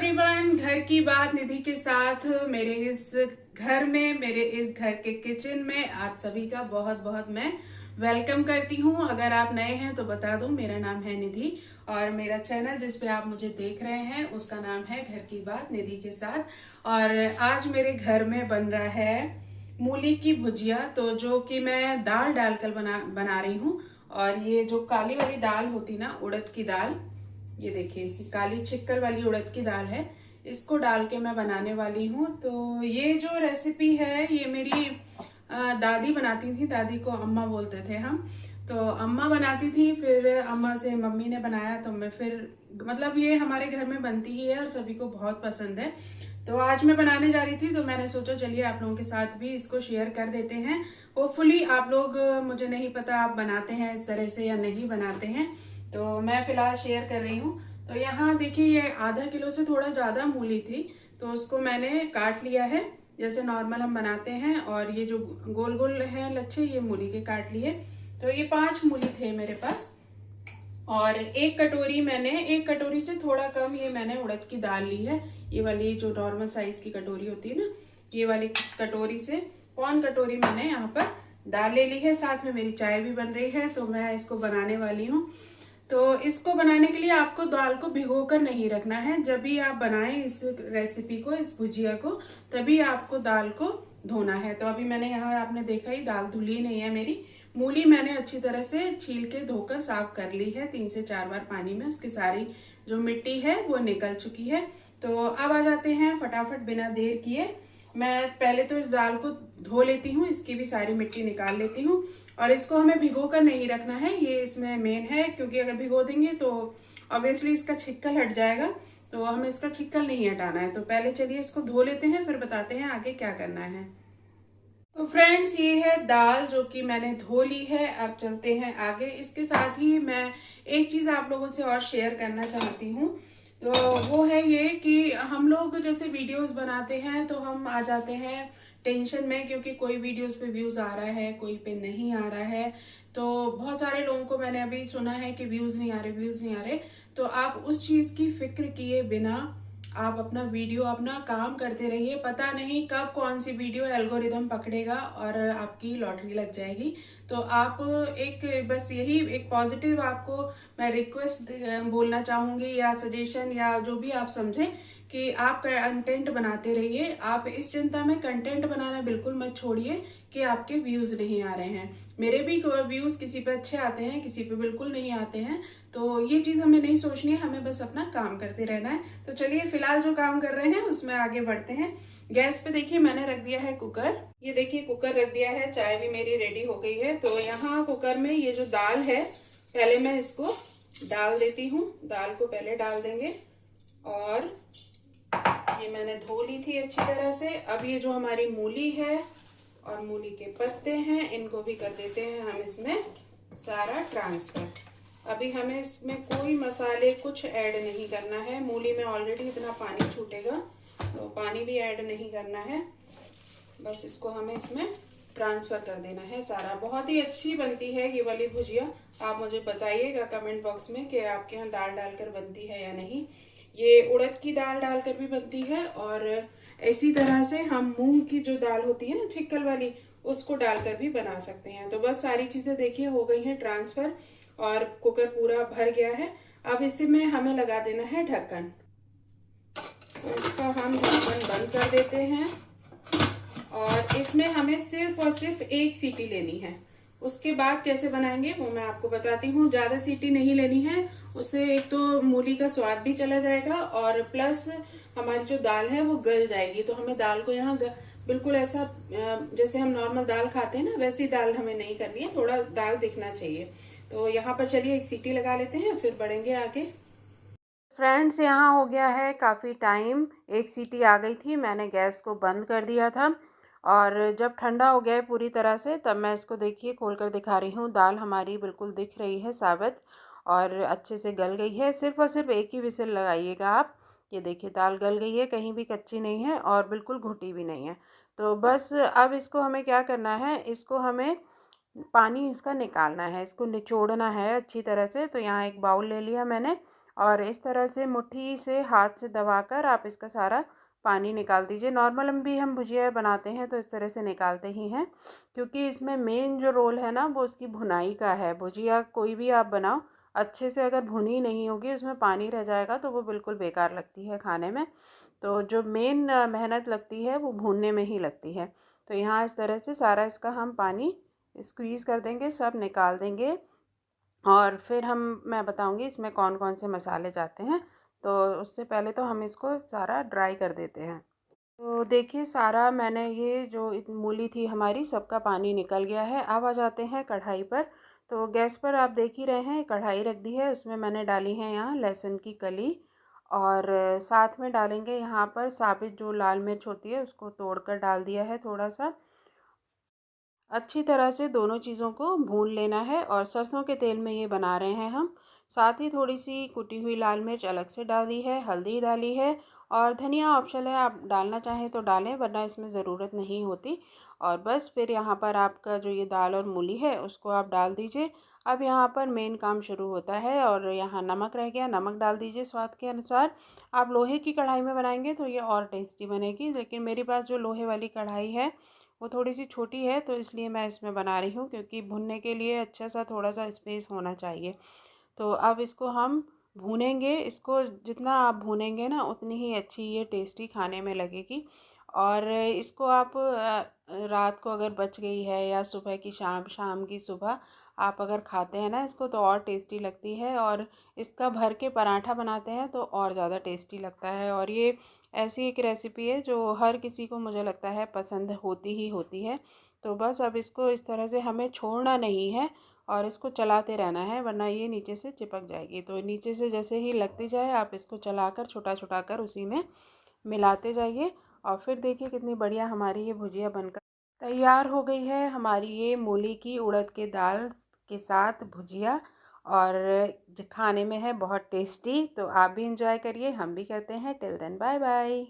Everyone, घर की बात निधि के साथ मेरे इस घर में, मेरे इस घर के किचन में आप सभी का बहुत बहुत मैं वेलकम करती हूँ। अगर आप नए हैं तो बता दूं, मेरा नाम है निधि और मेरा चैनल जिस पे आप मुझे देख रहे हैं उसका नाम है घर की बात निधि के साथ। और आज मेरे घर में बन रहा है मूली की भुजिया, तो जो कि मैं दाल डालकर बना रही हूँ। और ये जो काली वाली दाल होती ना, उड़द की दाल, ये देखिए काली छिक्कर वाली उड़द की दाल है, इसको डाल के मैं बनाने वाली हूँ। तो ये जो रेसिपी है ये मेरी दादी बनाती थी, दादी को अम्मा बोलते थे हम। तो अम्मा बनाती थी, फिर अम्मा से मम्मी ने बनाया, तो मैं फिर मतलब ये हमारे घर में बनती ही है और सभी को बहुत पसंद है। तो आज मैं बनाने जा रही थी तो मैंने सोचा चलिए आप लोगों के साथ भी इसको शेयर कर देते हैं। होपफुली आप लोग, मुझे नहीं पता आप बनाते हैं इस तरह से या नहीं बनाते हैं, तो मैं फिलहाल शेयर कर रही हूँ। तो यहाँ देखिए ये आधा किलो से थोड़ा ज्यादा मूली थी, तो उसको मैंने काट लिया है जैसे नॉर्मल हम बनाते हैं। और ये जो गोल गोल है लच्छे, ये मूली के काट लिए। तो ये 5 मूली थे मेरे पास। और एक कटोरी मैंने, एक कटोरी से थोड़ा कम ये मैंने उड़द की दाल ली है। ये वाली जो नॉर्मल साइज की कटोरी होती है ना, ये वाली कटोरी से पौन कटोरी मैंने यहाँ पर दाल ले ली है। साथ में मेरी चाय भी बन रही है, तो मैं इसको बनाने वाली हूँ। तो इसको बनाने के लिए आपको दाल को भिगो कर नहीं रखना है। जब भी आप बनाएं इस रेसिपी को, इस भुजिया को, तभी आपको दाल को धोना है। तो अभी मैंने यहाँ, आपने देखा ही, दाल धुली नहीं है मेरी। मूली मैंने अच्छी तरह से छील के धोकर साफ कर ली है 3 से 4 बार पानी में, उसकी सारी जो मिट्टी है वो निकल चुकी है। तो अब आ जाते हैं फटाफट बिना देर किए। मैं पहले तो इस दाल को धो लेती हूँ, इसकी भी सारी मिट्टी निकाल लेती हूँ। और इसको हमें भिगो कर नहीं रखना है, ये इसमें मेन है, क्योंकि अगर भिगो देंगे तो ऑब्वियसली इसका छिक्कल हट जाएगा, तो हमें इसका छिक्कल नहीं हटाना है। तो पहले चलिए इसको धो लेते हैं, फिर बताते हैं आगे क्या करना है। तो फ्रेंड्स, ये है दाल जो कि मैंने धो ली है। अब चलते हैं आगे। इसके साथ ही मैं एक चीज आप लोगों से और शेयर करना चाहती हूँ। तो वो है ये कि हम लोग जैसे वीडियोस बनाते हैं तो हम आ जाते हैं टेंशन में, क्योंकि कोई वीडियोस पे व्यूज आ रहा है, कोई पे नहीं आ रहा है। तो बहुत सारे लोगों को मैंने अभी सुना है कि व्यूज नहीं आ रहे, व्यूज नहीं आ रहे। तो आप उस चीज की फिक्र किए बिना आप अपना वीडियो, अपना काम करते रहिए। पता नहीं कब कौन सी वीडियो एल्गोरिदम पकड़ेगा और आपकी लॉटरी लग जाएगी। तो आप एक, बस यही एक पॉजिटिव आपको मैं रिक्वेस्ट बोलना चाहूंगी, या सजेशन, या जो भी आप समझें, कि आप कंटेंट बनाते रहिए। आप इस चिंता में कंटेंट बनाना बिल्कुल मत छोड़िए कि आपके व्यूज नहीं आ रहे हैं। मेरे भी व्यूज किसी पे अच्छे आते हैं, किसी पे बिल्कुल नहीं आते हैं। तो ये चीज हमें नहीं सोचनी है, हमें बस अपना काम करते रहना है। तो चलिए फिलहाल जो काम कर रहे हैं उसमें आगे बढ़ते हैं। गैस पे देखिए मैंने रख दिया है कुकर। ये देखिए कुकर रख दिया है, चाय भी मेरी रेडी हो गई है। तो यहाँ कुकर में ये जो दाल है, पहले मैं इसको डाल देती हूँ। दाल को पहले डाल देंगे, और ये मैंने धो ली थी अच्छी तरह से। अब ये जो हमारी मूली है और मूली के पत्ते हैं, इनको भी कर देते हैं हम इसमें सारा ट्रांसफर। अभी हमें इसमें कोई मसाले कुछ ऐड नहीं करना है। मूली में ऑलरेडी इतना पानी छूटेगा, तो पानी भी ऐड नहीं करना है। बस इसको हमें इसमें ट्रांसफर कर देना है सारा। बहुत ही अच्छी बनती है ये वाली भुजिया। आप मुझे बताइएगा कमेंट बॉक्स में कि आपके यहाँ दाल डालकर बनती है या नहीं। ये उड़द की दाल डालकर भी बनती है, और इसी तरह से हम मूंग की जो दाल होती है ना, छिक्कल वाली, उसको डालकर भी बना सकते हैं। तो बस सारी चीजें देखिए हो गई हैं ट्रांसफर, और कुकर पूरा भर गया है। अब इसमें हमें लगा देना है ढक्कन। तो इसका हम ढक्कन बंद कर देते हैं, और इसमें हमें सिर्फ और सिर्फ एक सीटी लेनी है। उसके बाद कैसे बनाएंगे वो मैं आपको बताती हूँ। ज्यादा सीटी नहीं लेनी है, उससे एक तो मूली का स्वाद भी चला जाएगा, और प्लस हमारी जो दाल है वो गल जाएगी। तो हमें दाल को यहाँ बिल्कुल ऐसा जैसे हम नॉर्मल दाल खाते हैं ना, वैसी दाल हमें नहीं करनी है, थोड़ा दाल दिखना चाहिए। तो यहाँ पर चलिए एक सीटी लगा लेते हैं, फिर बढ़ेंगे आगे। फ्रेंड्स, यहाँ हो गया है काफ़ी टाइम, एक सीटी आ गई थी, मैंने गैस को बंद कर दिया था। और जब ठंडा हो गया है पूरी तरह से, तब मैं इसको देखिए खोल कर दिखा रही हूँ। दाल हमारी बिल्कुल दिख रही है साबित, और अच्छे से गल गई है। सिर्फ और सिर्फ एक ही विसिल लगाइएगा आप। ये देखिए दाल गल गई है, कहीं भी कच्ची नहीं है और बिल्कुल घुटी भी नहीं है। तो बस अब इसको हमें क्या करना है, इसको हमें पानी इसका निकालना है, इसको निचोड़ना है अच्छी तरह से। तो यहाँ एक बाउल ले लिया मैंने, और इस तरह से मुट्ठी से हाथ से दबाकर आप इसका सारा पानी निकाल दीजिए। नॉर्मल भी हम भुजिया बनाते हैं तो इस तरह से निकालते ही हैं, क्योंकि इसमें मेन जो रोल है ना वो उसकी भुनाई का है। भुजिया कोई भी आप बनाओ, अच्छे से अगर भुनी नहीं होगी, उसमें पानी रह जाएगा तो वो बिल्कुल बेकार लगती है खाने में। तो जो मेन मेहनत लगती है वो भूनने में ही लगती है। तो यहाँ इस तरह से सारा इसका हम पानी स्क्वीज़ कर देंगे, सब निकाल देंगे। और फिर मैं बताऊंगी इसमें कौन कौन से मसाले जाते हैं। तो उससे पहले तो हम इसको सारा ड्राई कर देते हैं। तो देखिए सारा मैंने ये जो मूली थी हमारी, सबका पानी निकल गया है। अब आ जाते हैं कढ़ाई पर। तो गैस पर आप देख ही रहे हैं, कढ़ाई रख दी है, उसमें मैंने डाली है यहाँ लहसुन की कली, और साथ में डालेंगे यहाँ पर साबित जो लाल मिर्च होती है उसको तोड़कर डाल दिया है थोड़ा सा। अच्छी तरह से दोनों चीज़ों को भून लेना है, और सरसों के तेल में ये बना रहे हैं हम। साथ ही थोड़ी सी कुटी हुई लाल मिर्च अलग से डाली है, हल्दी डाली है, और धनिया ऑप्शनल है, आप डालना चाहें तो डालें वरना इसमें ज़रूरत नहीं होती। और बस फिर यहाँ पर आपका जो ये दाल और मूली है उसको आप डाल दीजिए। अब यहाँ पर मेन काम शुरू होता है, और यहाँ नमक रह गया, नमक डाल दीजिए स्वाद के अनुसार। आप लोहे की कढ़ाई में बनाएंगे तो ये और टेस्टी बनेगी, लेकिन मेरे पास जो लोहे वाली कढ़ाई है वो थोड़ी सी छोटी है, तो इसलिए मैं इसमें बना रही हूँ, क्योंकि भुनने के लिए अच्छा सा थोड़ा सा स्पेस होना चाहिए। तो अब इसको हम भूनेंगे, इसको जितना आप भूनेंगे ना उतनी ही अच्छी ये टेस्टी खाने में लगेगी। और इसको आप रात को अगर बच गई है या सुबह की शाम, शाम की सुबह आप अगर खाते हैं ना इसको तो और टेस्टी लगती है। और इसका भर के पराठा बनाते हैं तो और ज़्यादा टेस्टी लगता है। और ये ऐसी एक रेसिपी है जो हर किसी को मुझे लगता है पसंद होती ही होती है। तो बस अब इसको इस तरह से हमें छोड़ना नहीं है, और इसको चलाते रहना है वरना ये नीचे से चिपक जाएगी। तो नीचे से जैसे ही लगती जाए आप इसको चलाकर छोटा छोटा कर उसी में मिलाते जाइए। और फिर देखिए कितनी बढ़िया हमारी ये भुजिया बनकर तैयार हो गई है, हमारी ये मूली की उड़द के दाल के साथ भुजिया। और खाने में है बहुत टेस्टी। तो आप भी इंजॉय करिए, हम भी करते हैं। Till then bye bye.